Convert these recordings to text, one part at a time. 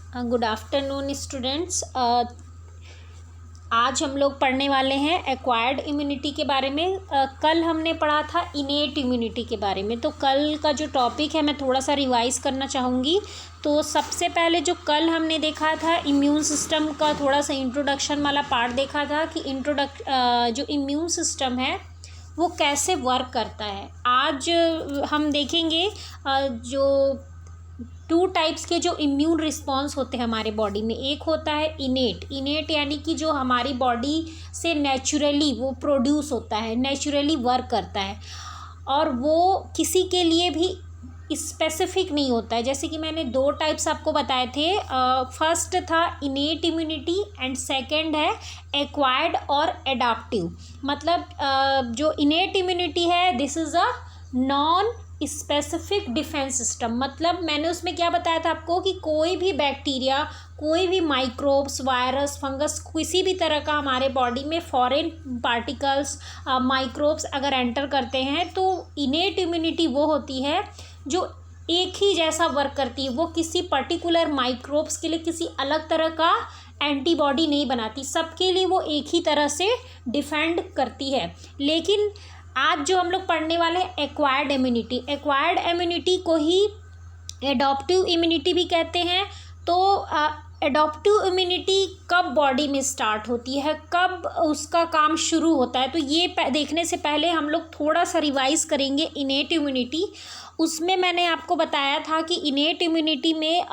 Good afternoon students. आज हम लोग पढ़ने वाले हैं एक्वायर्ड इम्यूनिटी के बारे में। कल हमने पढ़ा था इनेट इम्यूनिटी के बारे में। तो कल का जो टॉपिक है मैं थोड़ा सा रिवाइज़ करना चाहूँगी। तो सबसे पहले जो कल हमने देखा था इम्यून सिस्टम का थोड़ा सा इंट्रोडक्शन वाला पार्ट देखा था कि जो इम्यून सिस्टम है वो कैसे वर्क करता है। आज हम देखेंगे जो 2 टाइप्स के जो इम्यून रिस्पॉन्स होते हैं हमारे बॉडी में। एक होता है इनेट यानी कि जो हमारी बॉडी से नेचुरली वो प्रोड्यूस होता है, नेचुरली वर्क करता है और वो किसी के लिए भी स्पेसिफिक नहीं होता है। जैसे कि मैंने 2 टाइप्स आपको बताए थे। फर्स्ट था इनेट इम्यूनिटी एंड सेकंड है एक्वायर्ड और एडाप्टिव। मतलब जो इनेट इम्यूनिटी है this is a non specific defence system. मतलब मैंने उसमें क्या बताया था आपको कि कोई भी बैक्टीरिया, कोई भी माइक्रोब्स, वायरस, फंगस, किसी भी तरह का हमारे बॉडी में फॉरेन पार्टिकल्स, माइक्रोब्स अगर एंटर करते हैं तो इनेट इम्यूनिटी वो होती है जो एक ही जैसा वर्क करती है। वो किसी पर्टिकुलर माइक्रोब्स के लिए किसी अलग तरह का एंटीबॉडी नहीं बनाती, सबके लिए वो एक ही तरह से डिफेंड करती है। लेकिन आज जो हम लोग पढ़ने वाले हैं एक्वायर्ड इम्यूनिटी को ही एडॉप्टिव इम्यूनिटी भी कहते हैं। तो एडॉप्टिव इम्यूनिटी कब बॉडी में स्टार्ट होती है, कब उसका काम शुरू होता है, तो ये देखने से पहले हम लोग थोड़ा सा रिवाइज करेंगे इनेट इम्यूनिटी। उसमें मैंने आपको बताया था कि इनेट इम्यूनिटी में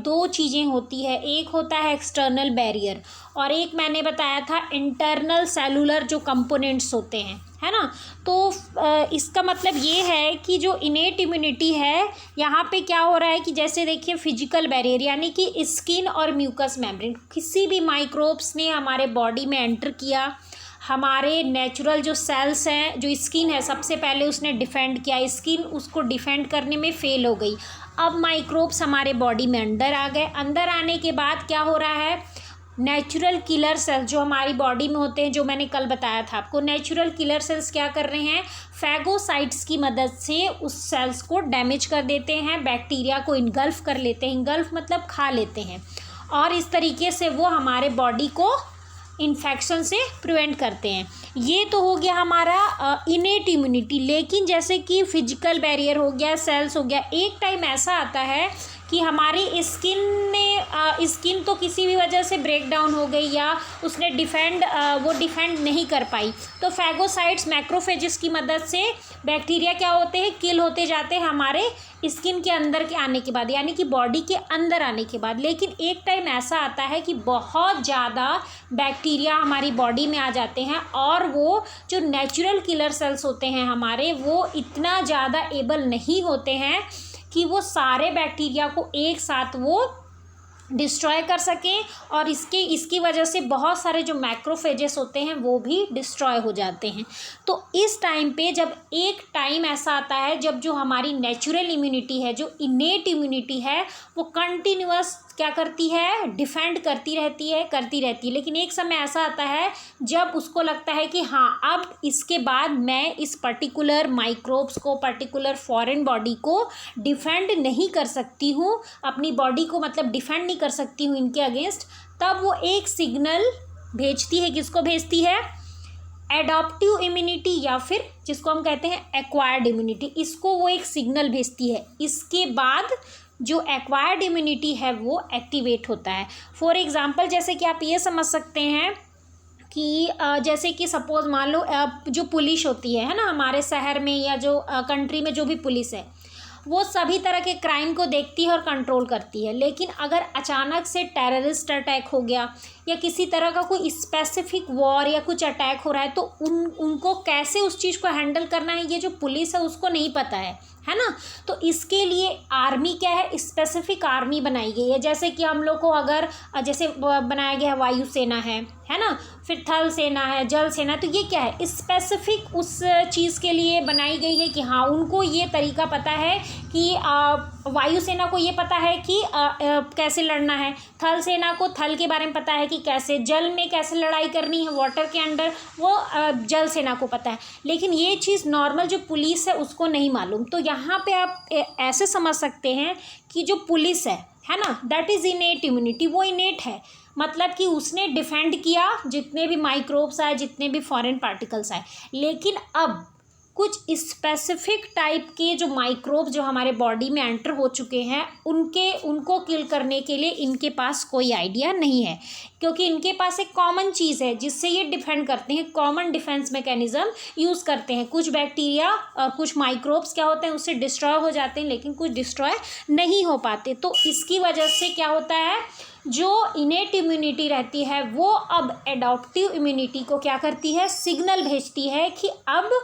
2 चीज़ें होती है। एक होता है एक्सटर्नल बैरियर और एक मैंने बताया था इंटरनल सेलुलर जो कंपोनेंट्स होते हैं, है ना। तो इसका मतलब ये है कि जो इनेट इम्यूनिटी है यहाँ पे क्या हो रहा है कि जैसे देखिए फिजिकल बैरियर यानी कि स्किन और म्यूकस मेम्ब्रेन, किसी भी माइक्रोब्स ने हमारे बॉडी में एंटर किया, हमारे नेचुरल जो सेल्स हैं, जो स्किन है, सबसे पहले उसने डिफेंड किया, स्किन उसको डिफेंड करने में फेल हो गई। अब माइक्रोब्स हमारे बॉडी में अंदर आ गए। अंदर आने के बाद क्या हो रहा है, नेचुरल किलर सेल्स जो हमारी बॉडी में होते हैं, जो मैंने कल बताया था आपको, नेचुरल किलर सेल्स क्या कर रहे हैं, फैगोसाइट्स की मदद से उस सेल्स को डैमेज कर देते हैं, बैक्टीरिया को इनगल्फ कर लेते हैं। इनगल्फ मतलब खा लेते हैं और इस तरीके से वो हमारे बॉडी को इन्फेक्शन से प्रिवेंट करते हैं। ये तो हो गया हमारा इनेट इम्यूनिटी। लेकिन जैसे कि फिजिकल बैरियर हो गया, सेल्स हो गया, एक टाइम ऐसा आता है कि हमारी स्किन तो किसी भी वजह से ब्रेक डाउन हो गई या उसने वो डिफेंड नहीं कर पाई, तो फैगोसाइट्स, मैक्रोफेजेस की मदद से बैक्टीरिया क्या होते हैं, किल होते जाते हैं हमारे स्किन के अंदर के आने के बाद, यानी कि बॉडी के अंदर आने के बाद। लेकिन एक टाइम ऐसा आता है कि बहुत ज़्यादा बैक्टीरिया हमारी बॉडी में आ जाते हैं और वो जो नेचुरल किलर सेल्स होते हैं हमारे, वो इतना ज़्यादा एबल नहीं होते हैं कि वो सारे बैक्टीरिया को एक साथ वो डिस्ट्रॉय कर सकें और इसकी वजह से बहुत सारे जो मैक्रोफेजेस होते हैं वो भी डिस्ट्रॉय हो जाते हैं। तो इस टाइम पे जब एक टाइम ऐसा आता है जब जो हमारी नेचुरल इम्यूनिटी है, जो इनेट इम्यूनिटी है, वो कंटिन्यूअस क्या करती है, डिफेंड करती रहती है। लेकिन एक समय ऐसा आता है जब उसको लगता है कि हाँ, अब इसके बाद मैं इस पर्टिकुलर माइक्रोब्स को, पर्टिकुलर फॉरेन बॉडी को डिफेंड नहीं कर सकती हूँ, अपनी बॉडी को मतलब डिफेंड नहीं कर सकती हूँ इनके अगेंस्ट। तब वो एक सिग्नल भेजती है। किसको भेजती है, एडॉप्टिव इम्यूनिटी या फिर जिसको हम कहते हैं एक्वायर्ड इम्यूनिटी, इसको वो एक सिग्नल भेजती है। इसके बाद जो एक्वायर्ड इम्यूनिटी है वो एक्टिवेट होता है। फॉर एग्जांपल जैसे कि आप ये समझ सकते हैं कि जैसे कि सपोज मान लो जो पुलिस होती है ना हमारे शहर में या जो कंट्री में जो भी पुलिस है, वो सभी तरह के क्राइम को देखती है और कंट्रोल करती है। लेकिन अगर अचानक से टेररिस्ट अटैक हो गया या किसी तरह का कोई स्पेसिफिक वॉर या कुछ अटैक हो रहा है, तो उनको कैसे उस चीज़ को हैंडल करना है, ये जो पुलिस है उसको नहीं पता है ना। तो इसके लिए आर्मी क्या है, स्पेसिफिक आर्मी बनाई गई है। जैसे कि हम लोग को अगर जैसे बनाया गया है वायुसेना है ना, फिर थल सेना है, जल सेना, तो ये क्या है, स्पेसिफिक उस चीज़ के लिए बनाई गई है कि हाँ, उनको ये तरीका पता है कि वायुसेना को ये पता है कि कैसे लड़ना है, थल सेना को थल के बारे में पता है कि कैसे, जल में कैसे लड़ाई करनी है, वाटर के अंडर, वो जल सेना को पता है। लेकिन ये चीज़ नॉर्मल जो पुलिस है उसको नहीं मालूम। तो यहाँ पे आप ऐसे समझ सकते हैं कि जो पुलिस है है ना, दैट इज़ इनेट इम्यूनिटी, वो इनेट है, मतलब कि उसने डिफेंड किया जितने भी माइक्रोब्स आए, जितने भी फॉरेन पार्टिकल्स आए। लेकिन अब कुछ स्पेसिफिक टाइप के जो माइक्रोब जो हमारे बॉडी में एंटर हो चुके हैं, उनको किल करने के लिए इनके पास कोई आइडिया नहीं है, क्योंकि इनके पास एक कॉमन चीज़ है जिससे ये डिफेंड करते हैं, कॉमन डिफेंस मैकेनिज्म यूज़ करते हैं। कुछ बैक्टीरिया और कुछ माइक्रोब्स क्या होते हैं, उससे डिस्ट्रॉय हो जाते हैं, लेकिन कुछ डिस्ट्रॉय नहीं हो पाते। तो इसकी वजह से क्या होता है, जो इनेट इम्यूनिटी रहती है वो अब एडॉप्टिव इम्यूनिटी को क्या करती है, सिग्नल भेजती है कि अब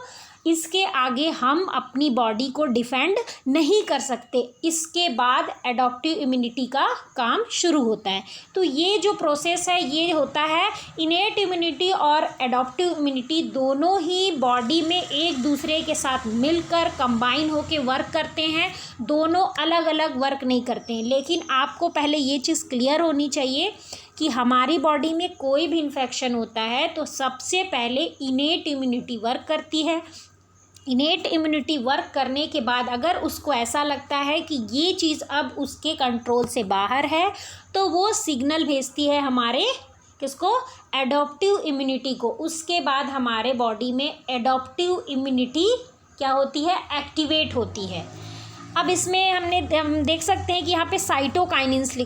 इसके आगे हम अपनी बॉडी को डिफेंड नहीं कर सकते। इसके बाद एडॉप्टिव इम्यूनिटी का काम शुरू होता है। तो ये जो प्रोसेस है ये होता है, इनेट इम्यूनिटी और एडॉप्टिव इम्यूनिटी दोनों ही बॉडी में एक दूसरे के साथ मिलकर कंबाइन होकर वर्क करते हैं, दोनों अलग अलग वर्क नहीं करते हैं। लेकिन आपको पहले ये चीज़ क्लियर होनी चाहिए कि हमारी बॉडी में कोई भी इन्फेक्शन होता है तो सबसे पहले इनेट इम्यूनिटी वर्क करती है। इनेट इम्यूनिटी वर्क करने के बाद अगर उसको ऐसा लगता है कि ये चीज़ अब उसके कंट्रोल से बाहर है, तो वो सिग्नल भेजती है हमारे किसको, एडॉप्टिव इम्यूनिटी को। उसके बाद हमारे बॉडी में एडॉप्टिव इम्यूनिटी क्या होती है, एक्टिवेट होती है। अब इसमें हम देख सकते हैं कि यहाँ पे साइटोकाइनेज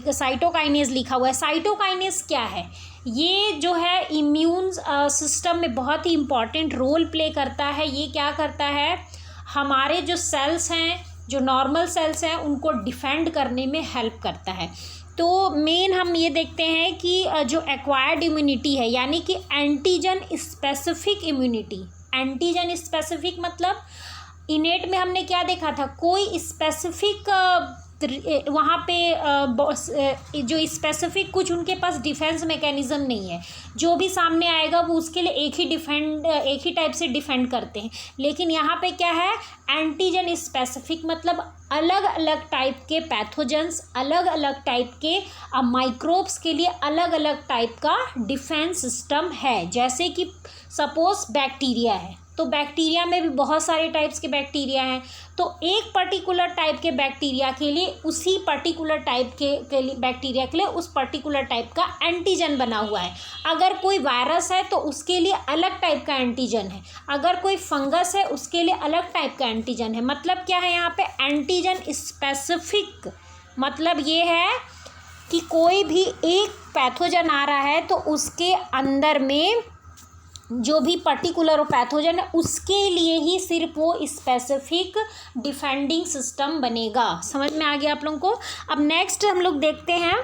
लिखा हुआ है। साइटोकाइनेज क्या है, ये जो है इम्यून सिस्टम में बहुत ही इम्पॉर्टेंट रोल प्ले करता है। ये क्या करता है, हमारे जो सेल्स हैं, जो नॉर्मल सेल्स हैं, उनको डिफेंड करने में हेल्प करता है। तो मेन हम ये देखते हैं कि जो एक्वायर्ड इम्यूनिटी है, यानी कि antigen specific immunity. Antigen specific मतलब इनेट में हमने क्या देखा था, कोई स्पेसिफिक वहाँ पे जो स्पेसिफिक कुछ उनके पास डिफेंस मैकेनिज्म नहीं है, जो भी सामने आएगा वो उसके लिए एक ही टाइप से डिफेंड करते हैं। लेकिन यहाँ पे क्या है, एंटीजन स्पेसिफिक मतलब अलग अलग टाइप के पैथोजेंस, अलग अलग टाइप के माइक्रोब्स के लिए अलग अलग टाइप का डिफेंस सिस्टम है। जैसे कि सपोज बैक्टीरिया है, तो बैक्टीरिया में भी बहुत सारे टाइप्स के बैक्टीरिया हैं, तो एक पर्टिकुलर टाइप के बैक्टीरिया के लिए उसी पर्टिकुलर टाइप के लिए बैक्टीरिया के लिए उस पर्टिकुलर टाइप का एंटीजन बना हुआ है। अगर कोई वायरस है तो उसके लिए अलग टाइप का एंटीजन है, अगर कोई फंगस है उसके लिए अलग टाइप का एंटीजन है। मतलब क्या है यहाँ पे, एंटीजन स्पेसिफिक मतलब ये है कि कोई भी एक पैथोजन आ रहा है तो उसके अंदर में जो भी पर्टिकुलर पैथोजन है उसके लिए ही सिर्फ वो स्पेसिफिक डिफेंडिंग सिस्टम बनेगा। समझ में आ गया आप लोगों को। अब नेक्स्ट हम लोग देखते हैं,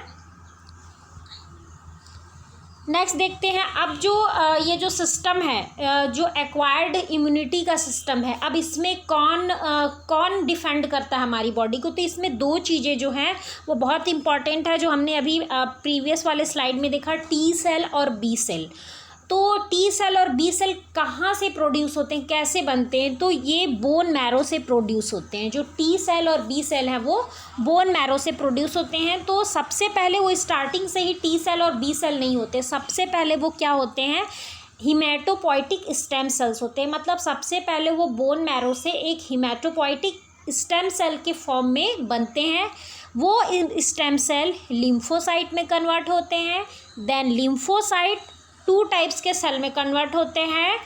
अब जो ये जो सिस्टम है, जो एक्वायर्ड इम्यूनिटी का सिस्टम है, अब इसमें कौन डिफेंड करता है हमारी बॉडी को। तो इसमें दो चीज़ें जो हैं वो बहुत इंपॉर्टेंट है, जो हमने अभी प्रीवियस वाले स्लाइड में देखा, टी सेल और बी सेल। तो टी सेल और बी सेल कहाँ से प्रोड्यूस होते हैं, कैसे बनते हैं, तो ये बोन मैरो से प्रोड्यूस होते हैं। जो टी सेल और बी सेल हैं वो बोन मैरो से प्रोड्यूस होते हैं। तो सबसे पहले वो स्टार्टिंग से ही टी सेल और बी सेल नहीं होते, सबसे पहले वो क्या होते हैं, हीमेटोपोइटिक स्टेम सेल्स होते हैं। मतलब सबसे पहले वो बोन मैरो से एक हीमेटोपोइटिक स्टेम सेल के फॉर्म में बनते हैं। वो स्टेम सेल लिम्फोसाइट में कन्वर्ट होते हैं। देन लिम्फोसाइट 2 टाइप्स के सेल में कन्वर्ट होते हैं,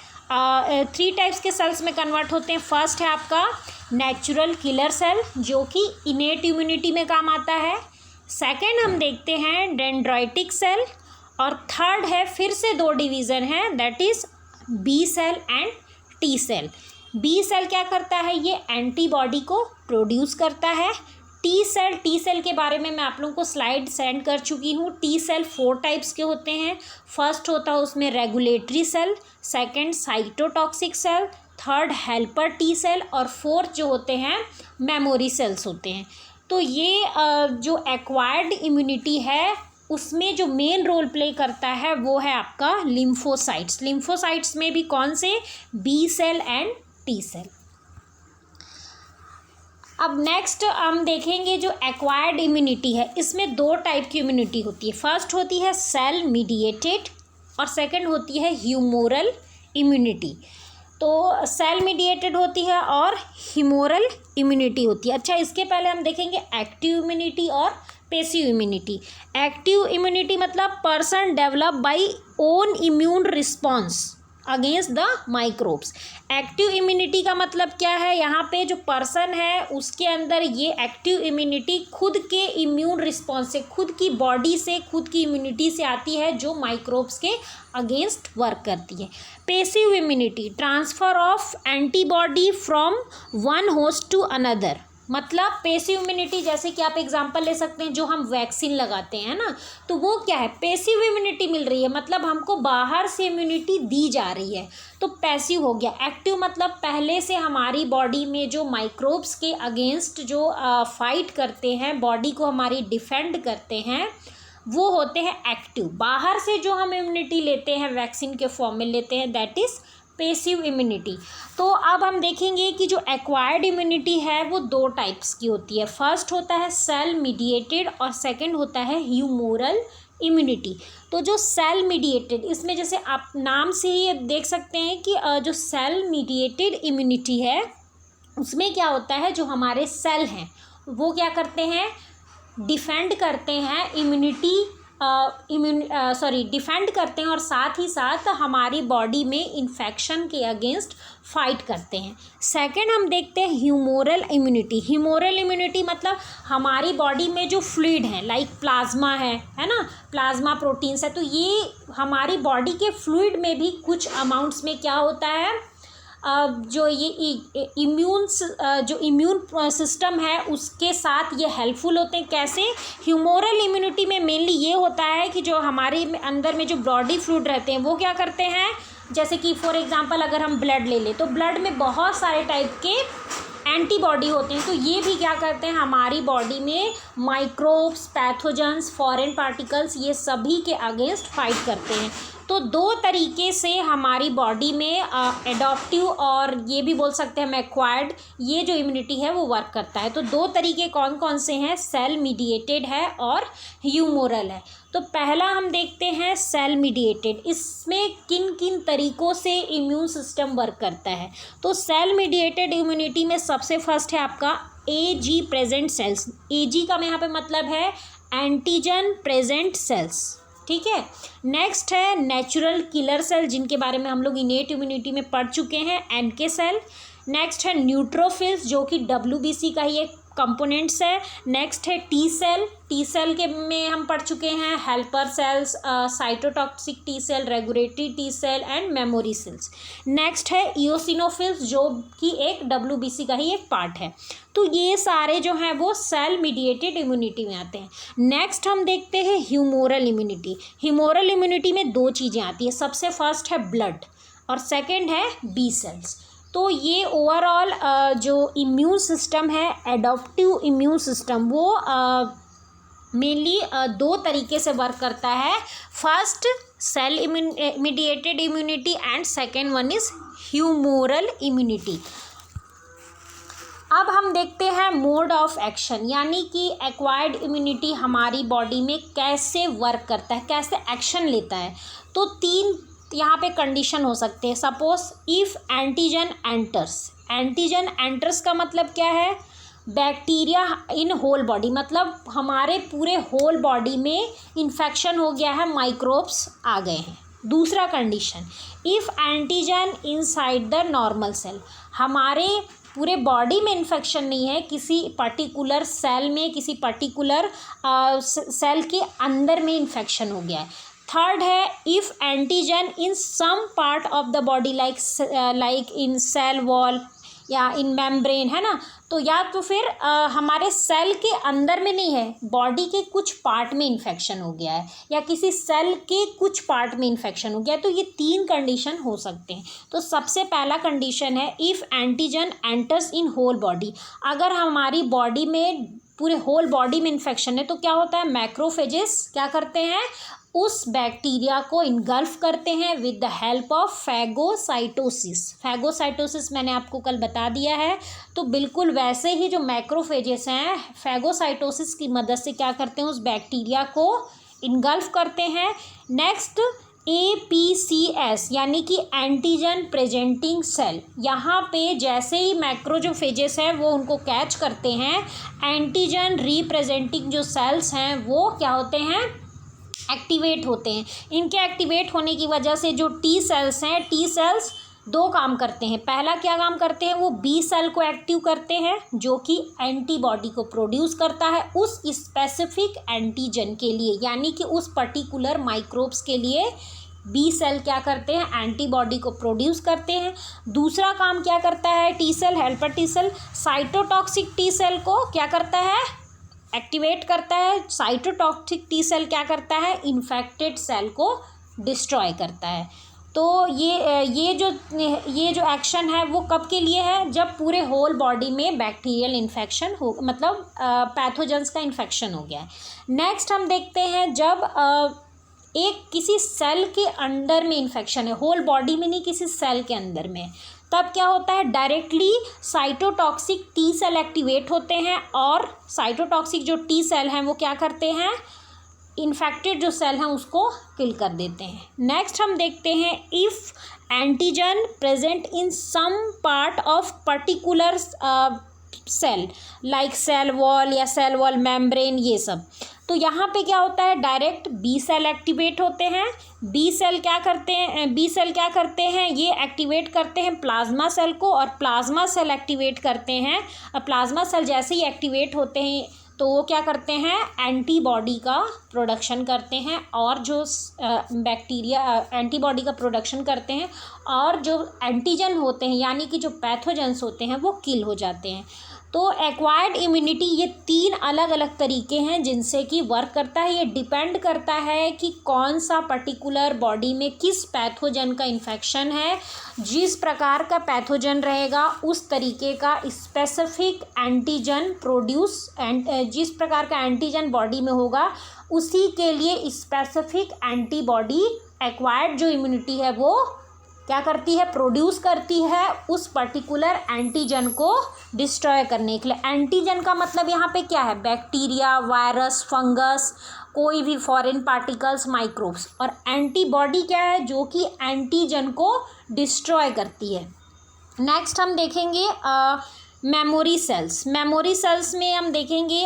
3 टाइप्स के सेल्स में कन्वर्ट होते हैं। फर्स्ट है आपका नेचुरल किलर सेल, जो कि इनेट इम्यूनिटी में काम आता है। सेकंड हम देखते हैं डेंड्राइटिक सेल, और थर्ड है फिर से 2 डिवीज़न है, that is B cell and T cell. B cell क्या करता है, ये एंटीबॉडी को प्रोड्यूस करता है। टी सेल के बारे में मैं आप लोगों को स्लाइड सेंड कर चुकी हूँ। टी सेल 4 टाइप्स के होते हैं। फर्स्ट होता है उसमें regulatory cell, second cytotoxic cell, third helper T cell, और फोर्थ जो होते हैं मेमोरी सेल्स होते हैं। तो ये जो एक्वायर्ड इम्यूनिटी है उसमें जो मेन रोल प्ले करता है वो है आपका लिम्फोसाइट्स। लिम्फोसाइट्स में भी कौन से, B cell and T cell. अब नेक्स्ट हम देखेंगे जो एक्वायर्ड इम्यूनिटी है, इसमें 2 टाइप की इम्यूनिटी होती है। फर्स्ट होती है सेल मीडिएटेड और सेकंड होती है ह्यूमोरल इम्यूनिटी। तो सेल मीडिएटेड होती है और ह्यूमोरल इम्यूनिटी होती है। अच्छा, इसके पहले हम देखेंगे एक्टिव इम्यूनिटी और पैसिव इम्यूनिटी। एक्टिव इम्यूनिटी मतलब person develop by own immune response against the microbes. Active immunity का मतलब क्या है, यहाँ पे जो पर्सन है उसके अंदर ये एक्टिव इम्यूनिटी खुद के इम्यून रिस्पॉन्स से, खुद की बॉडी से, खुद की इम्यूनिटी से आती है जो माइक्रोब्स के अगेंस्ट वर्क करती है। Passive immunity transfer of antibody from one host to another. मतलब पैसिव इम्यूनिटी जैसे कि आप एग्जांपल ले सकते हैं, जो हम वैक्सीन लगाते हैं ना, तो वो क्या है, पैसिव इम्यूनिटी मिल रही है, मतलब हमको बाहर से इम्यूनिटी दी जा रही है, तो पैसिव हो गया। एक्टिव मतलब पहले से हमारी बॉडी में जो माइक्रोब्स के अगेंस्ट जो फाइट करते हैं, बॉडी को हमारी डिफेंड करते हैं, वो होते हैं एक्टिव। बाहर से जो हम इम्यूनिटी लेते हैं वैक्सीन के फॉर्म में लेते हैं, दैट इज़ पैसिव इम्यूनिटी। तो अब हम देखेंगे कि जो एक्वायर्ड इम्यूनिटी है वो दो टाइप्स की होती है। फर्स्ट होता है सेल मीडिएटेड और सेकंड होता है ह्यूमोरल इम्यूनिटी। तो जो सेल मीडिएटेड, इसमें जैसे आप नाम से ही देख सकते हैं कि जो सेल मीडिएटेड इम्यूनिटी है उसमें क्या होता है, जो हमारे सेल हैं वो क्या करते हैं, डिफेंड करते हैं इम्यूनिटी डिफेंड करते हैं और साथ ही साथ हमारी बॉडी में इन्फेक्शन के अगेंस्ट फाइट करते हैं। सेकंड हम देखते हैं ह्यूमोरल इम्यूनिटी। ह्यूमोरल इम्यूनिटी मतलब हमारी बॉडी में जो फ्लूइड है, लाइक प्लाज्मा है ना, प्लाज्मा प्रोटीन्स है, तो ये हमारी बॉडी के फ्लूइड में भी कुछ अमाउंट्स में क्या होता है, जो ये इम्यून सिस्टम है उसके साथ ये हेल्पफुल होते हैं। कैसे, ह्यूमोरल इम्यूनिटी में मेनली ये होता है कि जो हमारे अंदर में जो बॉडी फ्लूइड रहते हैं वो क्या करते हैं, जैसे कि फॉर एग्जांपल अगर हम ब्लड ले लें तो ब्लड में बहुत सारे टाइप के एंटीबॉडी होते हैं, तो ये भी क्या करते हैं, हमारी बॉडी में माइक्रोब्स, पैथोजेंस, फॉरेन पार्टिकल्स, ये सभी के अगेंस्ट फाइट करते हैं। तो दो तरीके से हमारी बॉडी में एडॉप्टिव और ये भी बोल सकते हैं हम एक्वायर्ड, ये जो इम्यूनिटी है वो वर्क करता है। तो दो तरीके कौन कौन से हैं, सेल मीडिएटेड है और ह्यूमोरल है। तो पहला हम देखते हैं सेल मीडिएटेड। इसमें किन किन तरीक़ों से इम्यून सिस्टम वर्क करता है। तो सेल मीडिएटेड इम्यूनिटी में सबसे फर्स्ट है आपका एजी प्रेजेंट सेल्स। एजी का यहाँ पे मतलब है एंटीजन प्रेजेंट सेल्स, ठीक है। नेक्स्ट है नेचुरल किलर सेल, जिनके बारे में हम लोग इनेट इम्यूनिटी में पढ़ चुके हैं, एनके सेल। नेक्स्ट है न्यूट्रोफिल्स, जो कि WBC का ही एक कंपोनेंट्स है। नेक्स्ट है टी सेल, टी सेल के में हम पढ़ चुके हैं helper cells, cytotoxic T cell, regulatory T cell and memory cells. Next है इओसिनोफिल्स, जो कि एक WBC का ही एक पार्ट है। तो ये सारे जो हैं वो सेल मीडिएटेड इम्यूनिटी में आते हैं। नेक्स्ट हम देखते हैं ह्यूमोरल इम्यूनिटी। ह्यूमोरल इम्यूनिटी में दो चीज़ें आती है, सबसे फर्स्ट है ब्लड और सेकेंड है बी सेल्स। तो ये ओवरऑल जो इम्यून सिस्टम है, एडॉप्टिव इम्यून सिस्टम, वो मेनली दो तरीके से वर्क करता है। First cell mediated immunity and second one is humoral immunity. अब हम देखते हैं मोड ऑफ एक्शन, यानी कि एक्वायर्ड इम्यूनिटी हमारी बॉडी में कैसे वर्क करता है, कैसे एक्शन लेता है। तो तीन यहाँ पे कंडीशन हो सकते हैं। Suppose if antigen enters, antigen enters का मतलब क्या है, बैक्टीरिया इन होल बॉडी, मतलब हमारे पूरे होल बॉडी में इन्फेक्शन हो गया है, माइक्रोब्स आ गए हैं। दूसरा condition, if antigen inside the normal cell, हमारे पूरे बॉडी में इन्फेक्शन नहीं है, किसी पर्टिकुलर सेल में, किसी पर्टिकुलर सेल के अंदर में इन्फेक्शन हो गया है। थर्ड है if antigen in some part of the body, like in cell wall या इन मेम्ब्रेन, है ना। तो या तो फिर हमारे सेल के अंदर में नहीं है, बॉडी के कुछ पार्ट में इन्फेक्शन हो गया है या किसी सेल के कुछ पार्ट में इन्फेक्शन हो गया है। तो ये तीन कंडीशन हो सकते हैं। तो सबसे पहला कंडीशन है if antigen enters in whole body. अगर हमारी बॉडी में, पूरे होल बॉडी में इन्फेक्शन है, तो क्या होता है, मैक्रोफेजेस क्या करते हैं, उस बैक्टीरिया को इनगल्फ करते हैं with the help of phagocytosis. Phagocytosis मैंने आपको कल बता दिया है। तो बिल्कुल वैसे ही जो मैक्रोफेजेस हैं, फैगोसाइटोसिस की मदद से क्या करते हैं, उस बैक्टीरिया को इनगल्फ करते हैं। नेक्स्ट APCS यानी कि एंटीजन प्रेजेंटिंग सेल। यहाँ पे जैसे ही मैक्रोजोफेजेस है वो उनको कैच करते हैं, एंटीजन रिप्रेजेंटिंग जो सेल्स हैं वो क्या होते हैं, एक्टिवेट होते हैं। इनके एक्टिवेट होने की वजह से जो टी सेल्स हैं, टी सेल्स दो काम करते हैं। पहला क्या काम करते हैं, वो बी सेल को एक्टिव करते हैं जो कि एंटीबॉडी को प्रोड्यूस करता है उस स्पेसिफिक एंटीजन के लिए, यानी कि उस पर्टिकुलर माइक्रोब्स के लिए बी सेल क्या करते हैं, एंटीबॉडी को प्रोड्यूस करते हैं। दूसरा काम क्या करता है T cell, helper T cell, cytotoxic T cell को क्या करता है, एक्टिवेट करता है। साइटोटॉक्सिक टी सेल क्या करता है, इन्फेक्टेड सेल को डिस्ट्रॉय करता है। तो ये जो एक्शन है वो कब के लिए है, जब पूरे होल बॉडी में बैक्टीरियल इन्फेक्शन हो, मतलब पैथोजेंस का इन्फेक्शन हो गया है। नेक्स्ट हम देखते हैं जब एक किसी सेल के अंदर में इन्फेक्शन है, होल बॉडी में नहीं, किसी सेल के अंदर में, तब क्या होता है, directly cytotoxic T cell activate होते हैं और साइटोटॉक्सिक जो टी सेल हैं वो क्या करते हैं, इन्फेक्टेड जो सेल हैं उसको किल कर देते हैं। नेक्स्ट हम देखते हैं if antigen present in some part of particular cell like cell wall या सेल वॉल मेम्ब्रेन, ये सब। तो यहाँ पे क्या होता है, डायरेक्ट बी सेल एक्टिवेट होते हैं। बी सेल क्या करते हैं, ये एक्टिवेट करते हैं प्लाज्मा सेल को, और प्लाज्मा सेल एक्टिवेट करते हैं। प्लाज्मा सेल जैसे ही एक्टिवेट होते हैं तो वो क्या करते हैं, एंटीबॉडी का प्रोडक्शन करते हैं, और जो बैक्टीरिया एंटीबॉडी का प्रोडक्शन करते हैं, और जो एंटीजन होते हैं यानी कि जो पैथोजेंस होते हैं वो किल हो जाते हैं। तो एक्वायर्ड इम्यूनिटी ये 3 अलग अलग तरीके हैं जिनसे कि वर्क करता है। ये डिपेंड करता है कि कौन सा पर्टिकुलर बॉडी में किस पैथोजन का इन्फेक्शन है। जिस प्रकार का पैथोजन रहेगा उस तरीके का स्पेसिफिक एंटीजन प्रोड्यूस, जिस प्रकार का एंटीजन बॉडी में होगा उसी के लिए स्पेसिफिक एंटीबॉडी एक्वायर्ड जो इम्यूनिटी है वो क्या करती है, प्रोड्यूस करती है उस पर्टिकुलर एंटीजन को डिस्ट्रॉय करने के लिए। एंटीजन का मतलब यहाँ पे क्या है, बैक्टीरिया, वायरस, फंगस, कोई भी फॉरेन पार्टिकल्स, माइक्रोब्स। और एंटीबॉडी क्या है, जो कि एंटीजन को डिस्ट्रॉय करती है। नेक्स्ट हम देखेंगे मेमोरी सेल्स। मेमोरी सेल्स में हम देखेंगे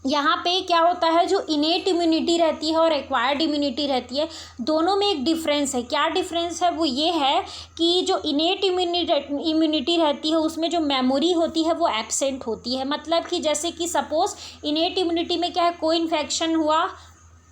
यहाँ पे क्या होता है, जो इनेट इम्यूनिटी रहती है और एक्वायर्ड इम्यूनिटी रहती है, दोनों में एक डिफरेंस है। क्या डिफरेंस है, वो ये है कि जो इनेट इम्यूनिटी रहती है उसमें जो मेमोरी होती है वो एब्सेंट होती है। मतलब कि जैसे कि सपोज़ इनेट इम्यूनिटी में क्या है, कोई इन्फेक्शन हुआ,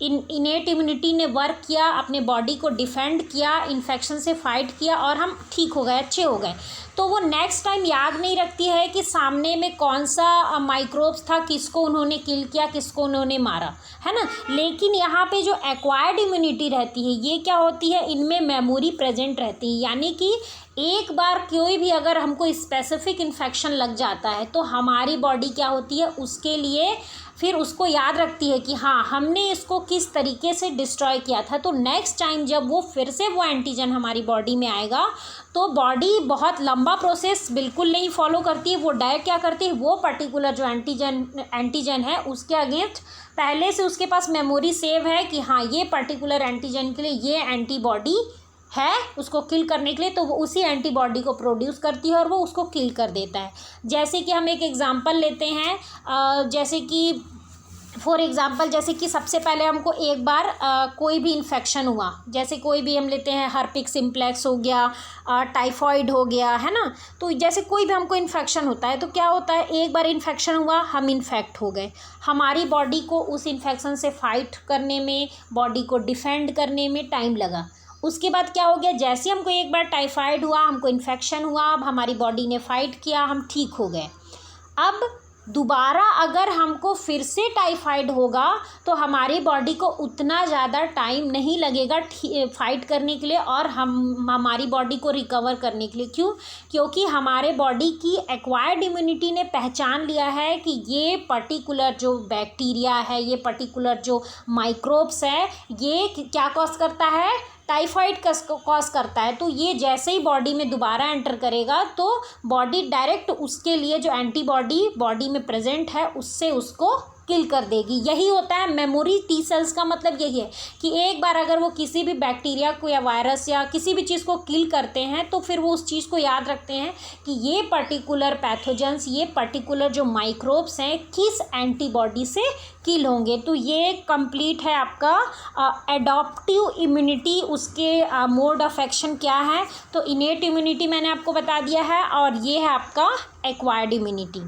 इनेट इम्यूनिटी ने वर्क किया, अपने बॉडी को डिफेंड किया, इन्फेक्शन से फाइट किया और हम ठीक हो गए, अच्छे हो गए। तो वो नेक्स्ट टाइम याद नहीं रखती है कि सामने में कौन सा माइक्रोब्स था, किसको उन्होंने किल किया, किसको उन्होंने मारा, है ना। लेकिन यहाँ पे जो एक्वायर्ड इम्यूनिटी रहती है ये क्या होती है, इनमें मेमोरी प्रेजेंट रहती है। यानी कि एक बार कोई भी अगर हमको स्पेसिफिक इन्फेक्शन लग जाता है तो हमारी बॉडी क्या होती है, उसके लिए फिर उसको याद रखती है कि हाँ हमने इसको किस तरीके से डिस्ट्रॉय किया था। तो नेक्स्ट टाइम जब वो फिर से वो एंटीजन हमारी बॉडी में आएगा तो बॉडी बहुत लंबा प्रोसेस बिल्कुल नहीं फॉलो करती है। वो डायरेक्ट क्या करती है, वो पर्टिकुलर जो एंटीजन है उसके अगेंस्ट पहले से उसके पास मेमोरी सेव है कि हाँ ये पर्टिकुलर एंटीजन के लिए ये एंटीबॉडी है उसको किल करने के लिए, तो वो उसी एंटीबॉडी को प्रोड्यूस करती है और वो उसको किल कर देता है। जैसे कि हम एक एग्जांपल लेते हैं, जैसे कि फॉर एग्ज़ाम्पल जैसे कि सबसे पहले हमको एक बार कोई भी इन्फेक्शन हुआ, जैसे कोई भी हम लेते हैं हर्पिक सिम्प्लेक्स हो गया, टाइफॉइड हो गया, है ना। तो जैसे कोई भी हमको इन्फेक्शन होता है तो क्या होता है, एक बार इन्फेक्शन हुआ, हम इन्फेक्ट हो गए, हमारी बॉडी को उस इन्फेक्शन से फाइट करने में, बॉडी को डिफेंड करने में टाइम लगा। उसके बाद क्या हो गया, जैसे हमको एक बार टाइफाइड हुआ, हमको इन्फेक्शन हुआ, अब हमारी बॉडी ने फाइट किया, हम ठीक हो गए। अब दोबारा अगर हमको फिर से टाइफाइड होगा तो हमारी बॉडी को उतना ज़्यादा टाइम नहीं लगेगा फाइट करने के लिए और हमारी बॉडी को रिकवर करने के लिए। क्यों? क्योंकि हमारे बॉडी की एक्वायर्ड इम्यूनिटी ने पहचान लिया है कि ये पर्टिकुलर जो बैक्टीरिया है, ये पर्टिकुलर जो माइक्रोब्स है, ये क्या कॉज करता है, टाइफाइड कॉज करता है। तो ये जैसे ही बॉडी में दोबारा एंटर करेगा तो बॉडी डायरेक्ट उसके लिए जो एंटीबॉडी बॉडी में प्रेजेंट है उससे उसको किल कर देगी। यही होता है मेमोरी टी सेल्स का मतलब यही है कि एक बार अगर वो किसी भी बैक्टीरिया को या वायरस या किसी भी चीज़ को किल करते हैं तो फिर वो उस चीज़ को याद रखते हैं कि ये पर्टिकुलर पैथोजेंस, ये पर्टिकुलर जो माइक्रोब्स हैं किस एंटीबॉडी से किल होंगे। तो ये कंप्लीट है आपका एडॉप्टिव इम्यूनिटी, उसके मोड ऑफ एक्शन क्या है। तो इनेट इम्यूनिटी मैंने आपको बता दिया है और ये है आपका एक्वायर्ड इम्यूनिटी।